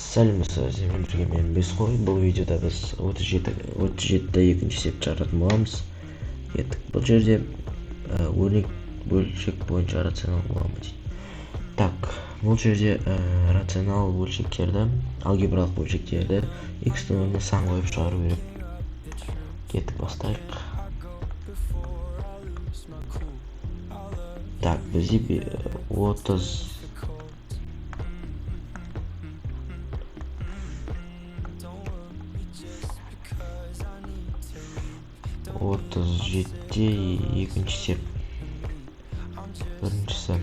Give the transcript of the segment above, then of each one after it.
Сәлеметсіз, мен Бесқой. Бұл видеода біз 37-де екінші есепті шығаратын боламыз. Кеттік. Бұл жерде өрнек бөлшек бойынша рационал боламыз дейді. Так, бұл жерде рационал бөлшектерді, алгебралық бөлшектерді x-тің орнына сан қойып шығару керек. Кеттік, бастайық. Так, бізде 37-те екінші есеп. Біріншісі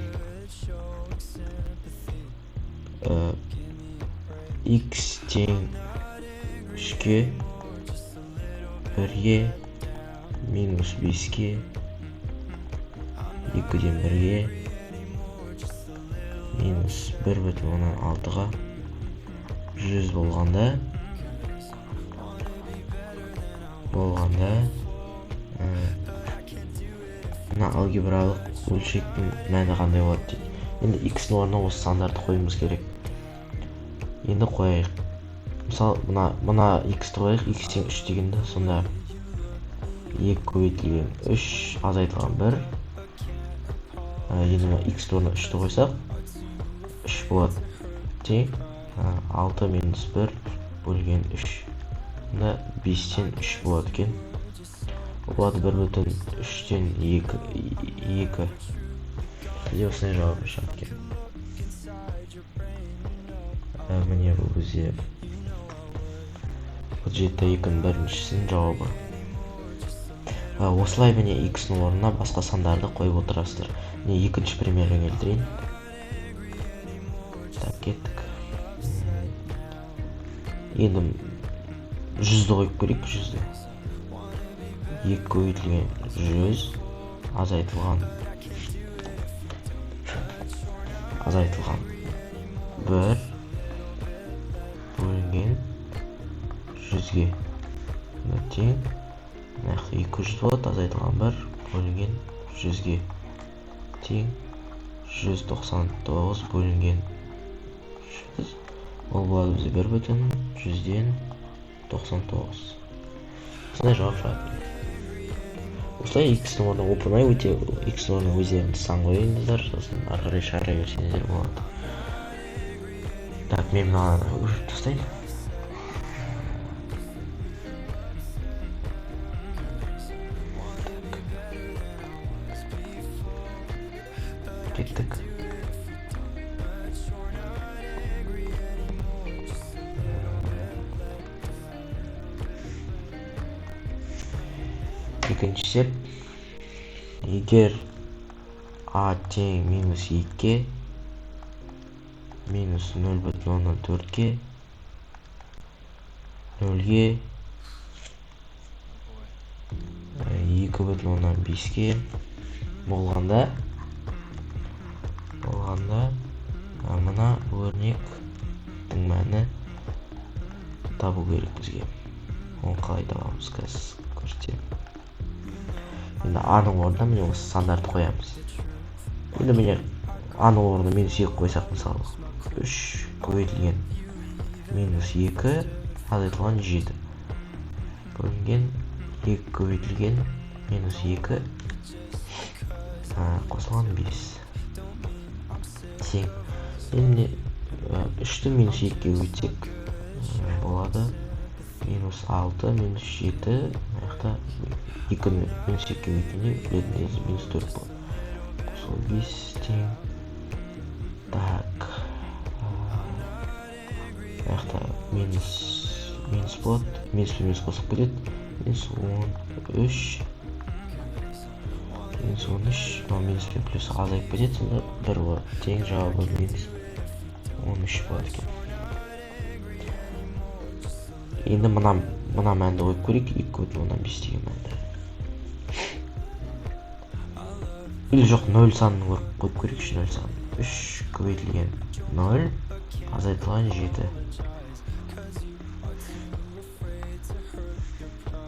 x тең 3-ке 1-ге минус 5-ке 2-ден 1-ге минус 1,6-ға 100 болғанда мына алгебралық бөлшектің мәні қандай болады дейді. Енді x-ның орнына осы сандарды қоюымыз керек. Енді қояйық. Мысалы, мына x-ті қояйық, x тең 3 дегенде, сонда 2 көбейтілген 3 азайтылған 1. Енді x-ті орнына 3-ті қойсақ 3 болады. Тең 6 минус 1 бөлген 3. Мына 5-тен 3 болады екен. Болады 1,3-тен 2. Бізде осындай жауап шығады екен. Міне бұл бізде 37-дің біріншісінің жауабы. Осылай міне x-ның орнына басқа сандарды қойып отырасыздар. Міне екінші примерін келтірейін. Так, кеттік. Енді 100-ді қойып көрейік, 100-ді. 2 көбейтілген 100 азайтылған 1 бөлінген 100-ге. Тең 200 болады, азайтылған 1 бөлінген 100-ге. Тең 199 бөлінген 100. Ол болады бізде 1,100-ден 99. Осындай жауап шығады. Осылай x-ның орнына опырмай өте x-ның орнына өздеріңіз сан қойыңыздар, сосын ары қарай шығара берсеңіздер болады. Так, мен мынаны өшіріп тастайын. Кеттік. Екінші есеп. Егер a тең минус 2-ке минус 0,4-ке 0-ге 2,5-ке болғанда мына өрнектің мәні табу керек бізге. Оны қалай табамыз, қазір көрсетемін. Енді a-ның орнына міне осы сандарды қоямыз. Енді міне a-ның орнына минус 2 қойсақ, мысалы 3 көбейтілген минус 2 азайтылған 7 бөлінген 2 көбейтілген минус 2 қосылған 5 тең. Енді 3-ті минус 2-ге көбейтсек болады минус 6 минус 7. Аяқта 2 минус 2-ге көбейткенде білетіндеріңіз минус 4 болады. Қосылған 5 тең. Так, аяқта минус болады. Минус қосып кетеді. Минус 13. Минус 13. Минус пен плюс азайып кетеді. Сонда 1 болады. Тең жауабы минус 13 болады екен. Енді мына мәнді қойып көрейік, 2,5 деген мәнді. Или жоқ, 0 санын қойып көрейікші, 0 санын. 3 көбейтілген 0 азайтылған 7.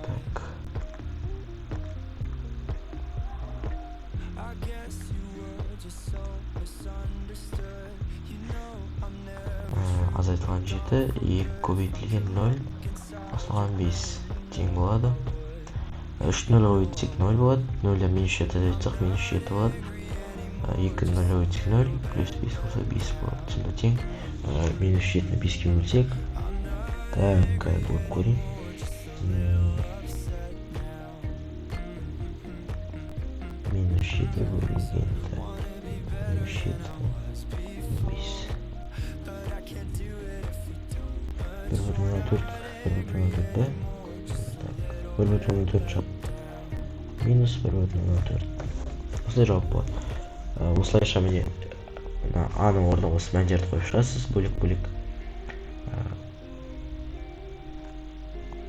Так. азайтылған 7, 2 көбейтілген 0 қосылған 5 тең болады. 3 0 өйтсек 0 болады. 0-да минус 7 азайтсақ минус 7 болады. 2 0 өйтсек 0 плюс 5 болса 5 болады. Сонда тең минус 7-ні 5-ке бөлсек. Так, болып көрейін. Минус 7 бөлінген минус 7 5. 1,04 1,04 1,04 жауап. Минус 1,04. Осылай жауап болады. Осылайша міне аның орнына осы мәндерді қойып шығасыз бөлек-бөлек.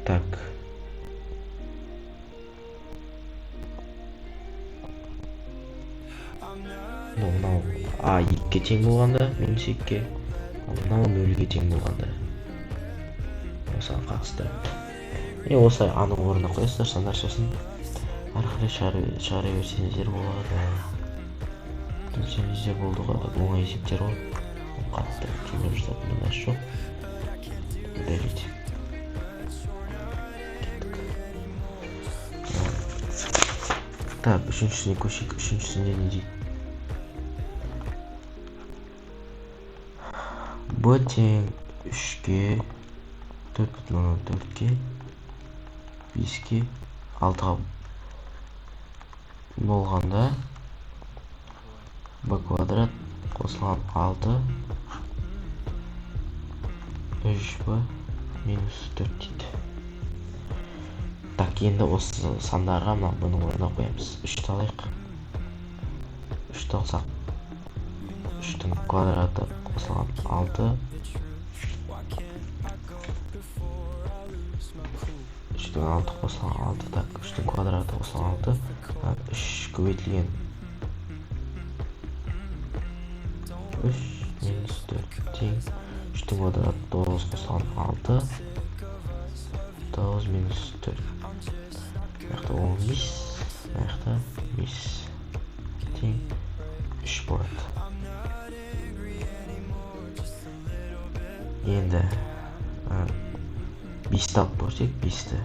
Так. Мынау а 2-ге тең болғанда минус 2-ге, мынау 0-ге тең болғанда осыған қатысты. Осылай аның орнына қоясыздар, сандар сосын ары қарай шығара берсеңіздер болады. Білсеңіздер болды ғой, оңай есептер ғой. Қатты кейбір жататын мынасы жоқ. Удалить. Так, үшіншісіне көшейік. Үшіншісінде не дейді? Б тең 3-ге, 4,4-ге, 5-ге, 6-ға болғанда b квадрат қосылған 6 3b минус 4 дейді. Так, енді осы сандарға бұның орнына қоямыз. 3-ті алайық. 3-ті алсақ 3-тің квадраты қосылған 6 3-тің 6 қосылған 6. Так, 3-тің квадраты қосылған 6. 3 көбейтілген 3 минус 4 тең 3-тің квадраты 9 қосылған 6 9 минус 4. Мықты 15, мықты 5 тең 3 болады. Енді 5-ті алып көрсек, 5-ті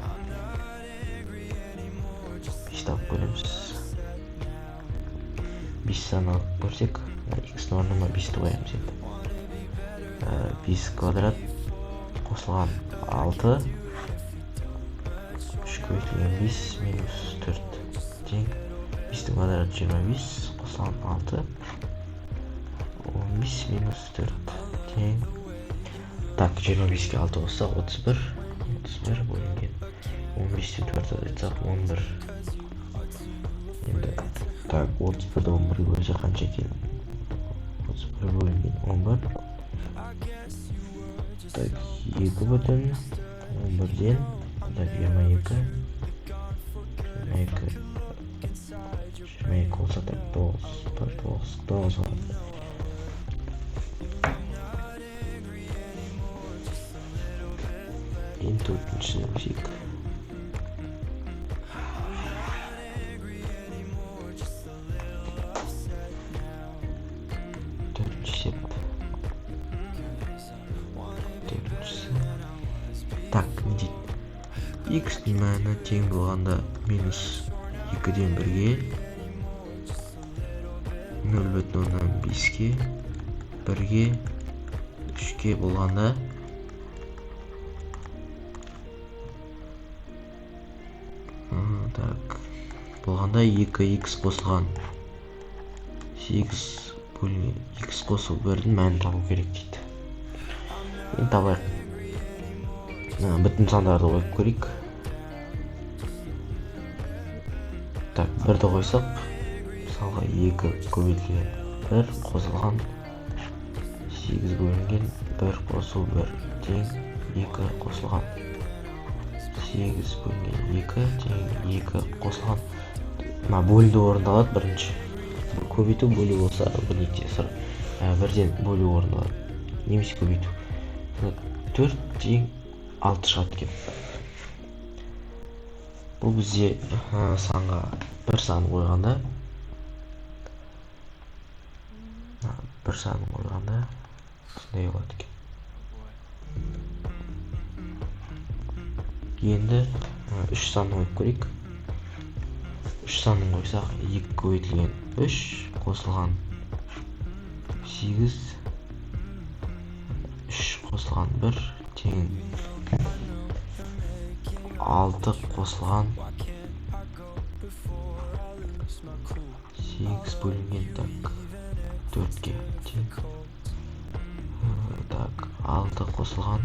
алып көреміз. 5-ті алып көрсек, x-ның орнына 5-ті қоямыз енді. 5 квадрат қосылған 6 3 көбейтілген 5 минус 4 тең 5-тің квадраты 25 қосылған 6 15 минус 4 тең. Так, 25-ке 6 қоссақ 31 бөлінген 15-тен 4 азайтсақ 11. Енді так, 31-ді 11-ге бөлсек қанша екен? 31 бөлінген 11. Так, 2 бүтін 11-ден 22 болса так 9 болады. Енді төртіншісіне көшейік. Так, не дейді? X-ның мәні тең болғанда минус 2-ден 1-ге 0,5-ге 1-ге 3-ге болғанда так, болғанда 2x қосылған 8 бөлінген x қосу 1-дің мәнін табу керек дейді. Енді табайық. Бүтін сандарды қойып көрейік. Так, 1-ді қойсақ, мысалға 2 көбейтілген 1 қосылған 8 бөлінген 1 қосу 1 тең 2 қосылған 8 бөлінген 2 тең 2 қосылған. Бөлінді орындалады бірінші. Көбейту бөлу болса бірден бөлу орындалады. Немесе көбейту. 4 тең 6 шығады екен. Бұл бізде санға бір сан қойғанда сондай болады екен. Енді 3 санын қойып көрейік. 3 санын қойсақ 2 көбейтілген 3 қосылған 8, 3 қосылған 1 тең 6 қосылған 8 бөлінген 4-ке тең 6 қосылған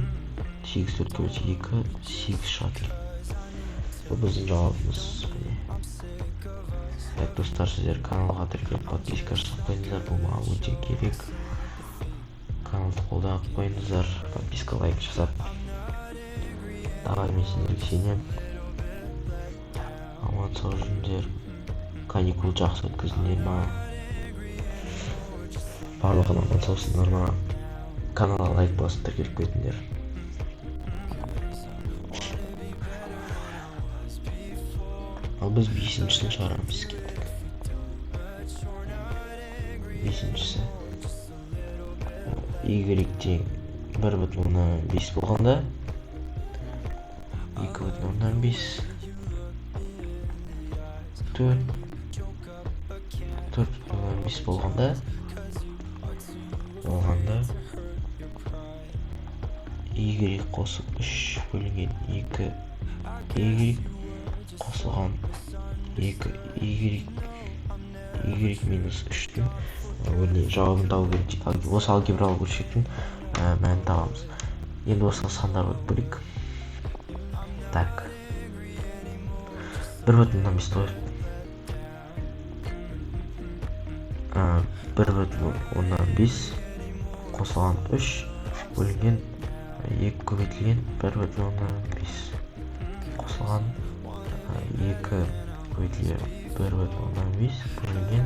8 4-ке 2 8 шығады. Бұл біздің жауабымыз. Так, достар, сіздер каналға тіркеліп подписка жасап қойыңыздар, бұл маған өте керек. Каналды қолдап қойыңыздар, подписка, лайк жасап. Давай, мен сендерге сенемін. Аман сау жүріңдер. Каникул жақсы өткіздіңдер ма? Барлығына аман саусыңдар ма? Каналға лайк басып тіркеліп қойыңыздар. Ал біз 5-шісін шығарамыз кеттік. 5-шісі y тең 1,5 болғанда 2,5 4,5 болғанда y қосып 3 бөлінген 2 y қосылған 2 y минус 3-тің жауабын табу керек. Осы алгебралық өлшектің мәнін табамыз. Енді осыға сандар қойып көрейік. Так, 1,5 қойып 1,5 қосылған 3 бөлінген 2 көбейтілген 1,5 қосылған 2 көбейтілген 1,5 бөлінген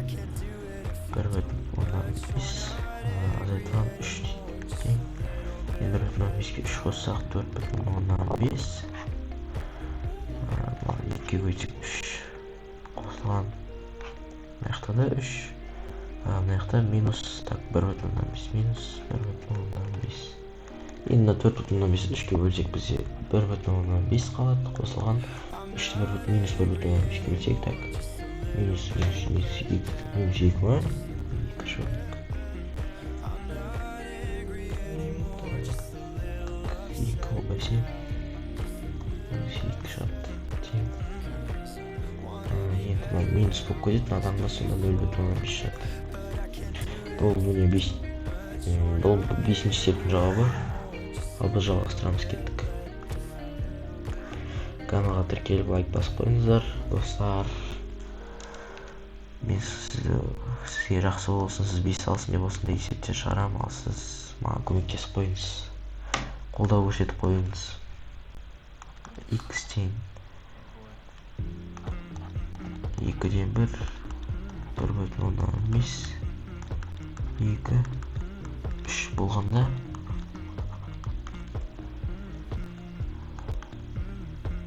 1,5 азайтылған 3 тең 1,5-ке 3 қоссақ 4,5 2-ге көбейтсек 3 қосылған мына жақта да 3 мына жақта минус 1,5 минус 1,5. Енді 4,5 3-ке бөлсек бізде 1,5 қалады, қосылған 3-ті минус 1,5-ке бөлсек, минус 2 ма? 2 шөлік 2 бәсе 2 шат тең. Енді минус болып кетеді, адамда сонда 0,5 шат. Бұл 5-ші септің жауабы. Ал біз жалғастырамыз кеттік. Каналға тіркеліп лайк басып қойыңыздар, достар. Мен сізге жақсы болсын, сіз 5 алсын деп осындай есептер шығарам, ал сіз маған көмектесіп қойыңыз. Қолдау көрсетіп қойыңыз. X тең 2-ден 1 1,5 2 3 болғанда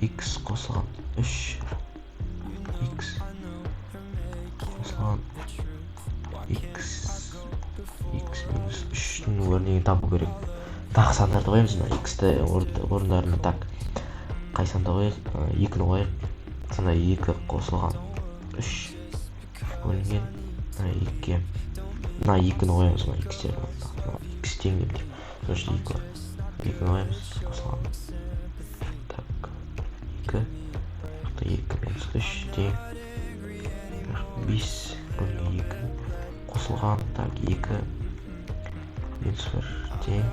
x қосылған 3 x қосылған x минус 3-тің өрнегін табу керек. Тағы сандарды қоямыз. X-ті орындарына қай санды қояйық? 2-ні қояйық. Сонда 2 қосылған 3 бөлінген 2-ге. Мына 2-ні қоямыз. X тең деп деймін. Сосын 2-ні қоямыз. Қосылған 2 минус 3 тең 5 бөлінген 2 қосылған 2 минус 1 тең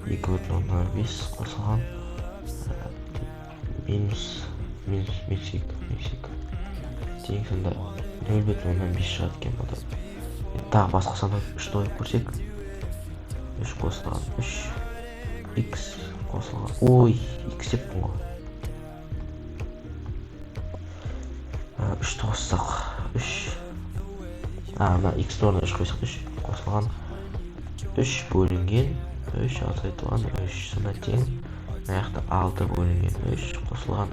2,5 қосылған минус 2 тең сонда 0,5 шығады екен. Тағы басқа санап 3-ті қойып көрсек 3 қосылған 3 x қосылған x деппін ғой. 3-ті қоссақ 3 мына x-ті орнына 3 қойсақ 3 қосылған 3 бөлінген 3 азайтылған 3 сонда тең мына жақта 6 бөлінген 3 қосылған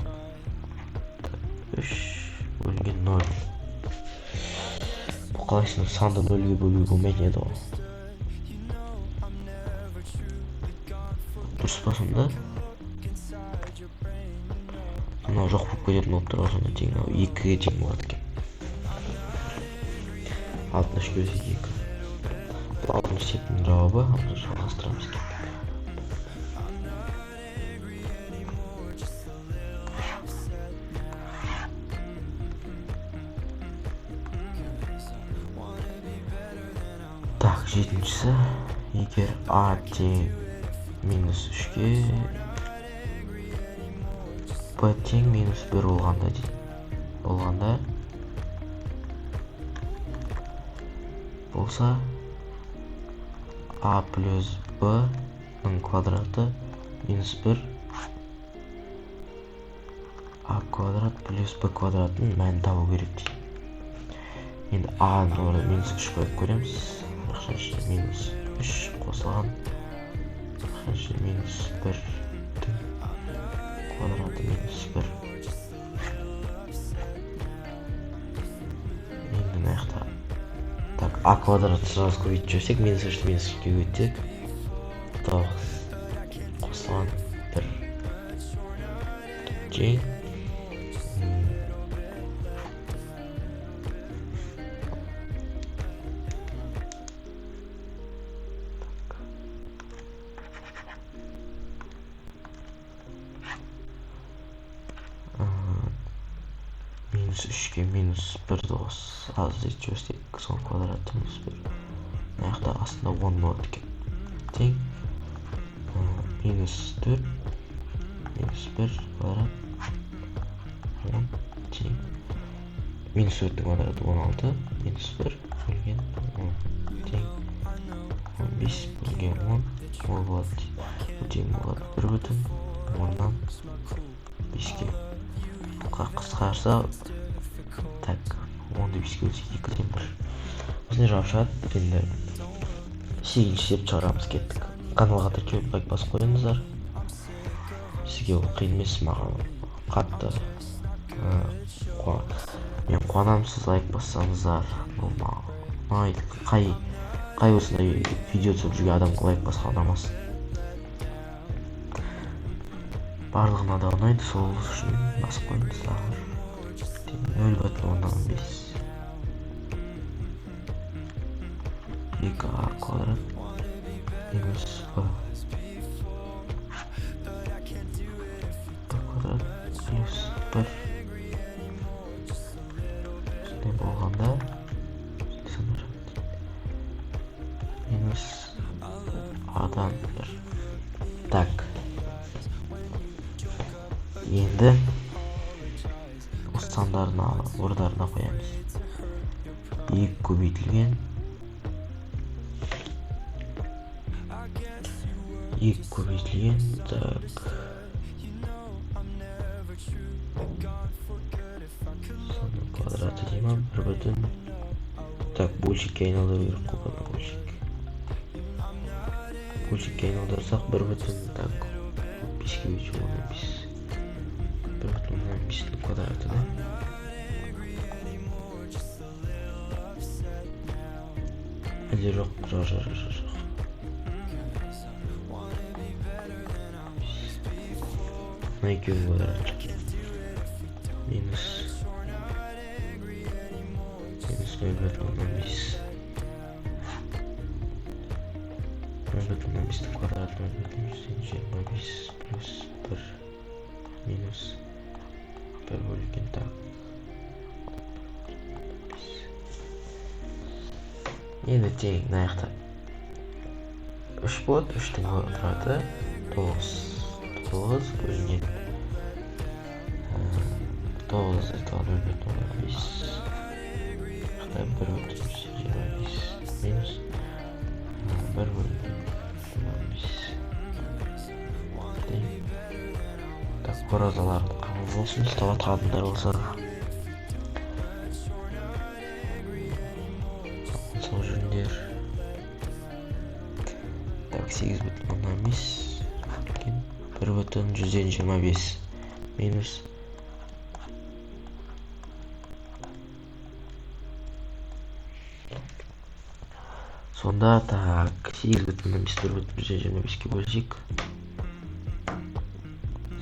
3 бөлінген 0. Бұл қалайсың санды 0-ге бөлуге болмайтын еді ғой. Дұрыс па сонда? мынау жоқ болып кететін болып тұр, сонда тең 2-ге тең болады екен. 60 бөлсек 2. Бұл 67-дің жауабы. Жалғастырамыз. Так, 7-шісі. Егер А тең -3-ге Б тең -1 болғанда дейді. Болса А плюс Б-ның квадраты -1 А квадрат плюс Б квадратының мәнін табу керек дейді. Енді А-ның орнына -3 қойып көреміз. -3 қосылған -1 квадраты -1. Енді мына так, А квадрат сразу көбейтіп жіберсек, -3-ті -3-ке көбейтсек, 9 қосылған 1 тең -3-ке -1-ді аз дейді жіберсек, сол квадраты -1. Мына жақта астында 10 болады екен. Тең -4 -1 квадрат 10 тең -4-дің квадраты 16 -1 бөлген 10 тең 15 бөлген 10 ол болады дейді. Бұл тең болады 1/10-нан 5-ке. Қысқарса, так, 10-ды 5-ке бөлсек 2-ден 1. Осындай жауап шығады. Енді 8-ші есеп шығарамыз, кеттік. Каналға тіркеліп лайк басып қойыңыздар. Сізге ол қиын емес, маған қатты мен қуанамын, сіз лайк бассаңыздар. Бұл маған қай осындай видео түсіріп жүрген адамға лайк басқа ұнамасын. Барлығына да ұнайды, сол үшін басып қойыңыздар. 0,5 2А квадрат минус Б квадрат плюс 1. Сондай болғанда минус Адан 1. Так, енді сандарына ордарына қоямыз. 2 көбейтілген 2 көбейтілген, так, соның квадраты дейма 1/, так, бөлшекке айналдыру керек қой, бөлшекке айналдырсақ 1/, так, 5-ке бөлшек 15 1/5-дің квадраты да. Әлде жоқ. Мына екеуі квадрат. Минус 0,5. 0,5-дің квадраты 0,25 плюс 1 минус 1 бөлген, так. Енді тең мына жақта 3 болады, 3-дің квадраты 9 бөлінген 9 0,5 жақта 1/25 минус 1 бөлінген 15. Так, қоразаларым қабыл болсын, ұстап қатындар болса. Сол жүріндер. Так, 8/5 1/125 минус сонда, так, 8/5 1/125-ке бөлсек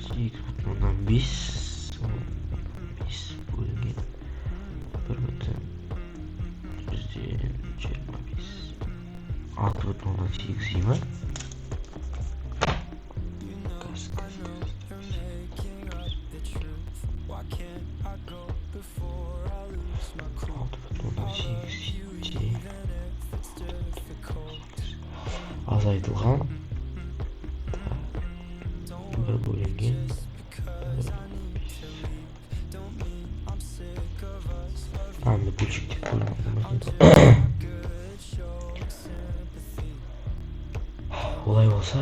8/5 бес бөлінген 1,25 6,8 ей ма? Азайтылған 1 бөлінген мына бөлшектеп бөлінген олай болса,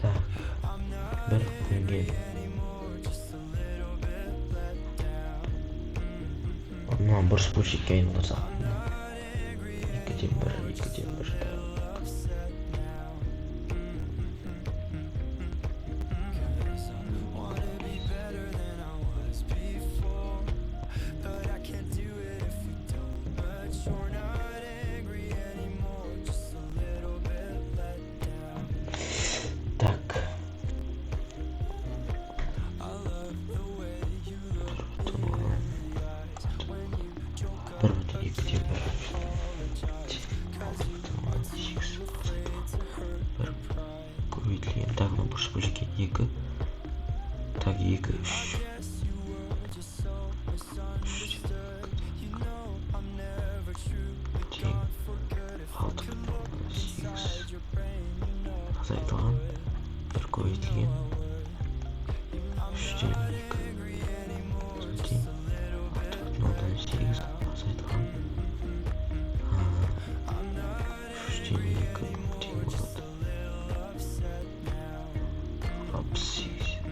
так, 1 бөлінген мына бұрыс бөлшекке айналдырсақ 2-ден 1 так. Көбейтілген, так, мына бұрыш бөлшекке 2, так, 2, 3 азайтылған 1 көбейтілген 3-ден 2 6,8 азайтылған 3-ден 2 тең болады 68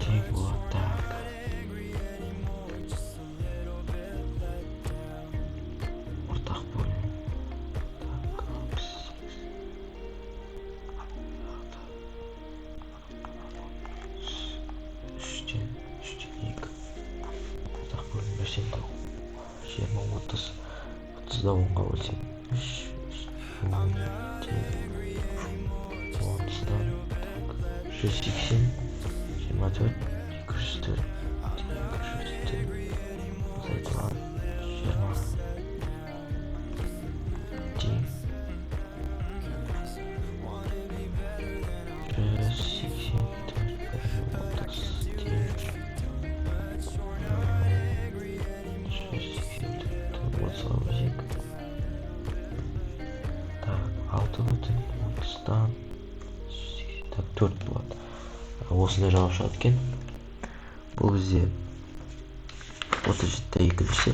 тең болады, так. Ортақ бөлім, так, 3-ден 2 ортақ бөлім берсем, 20, 30-да 10-ға бөлсем 30-дан 180 24 204 азайтылған 20 тең 6,30-дан 4 болады. Осындай жауап шығады екен. Бұл бізде 37-те 2 десе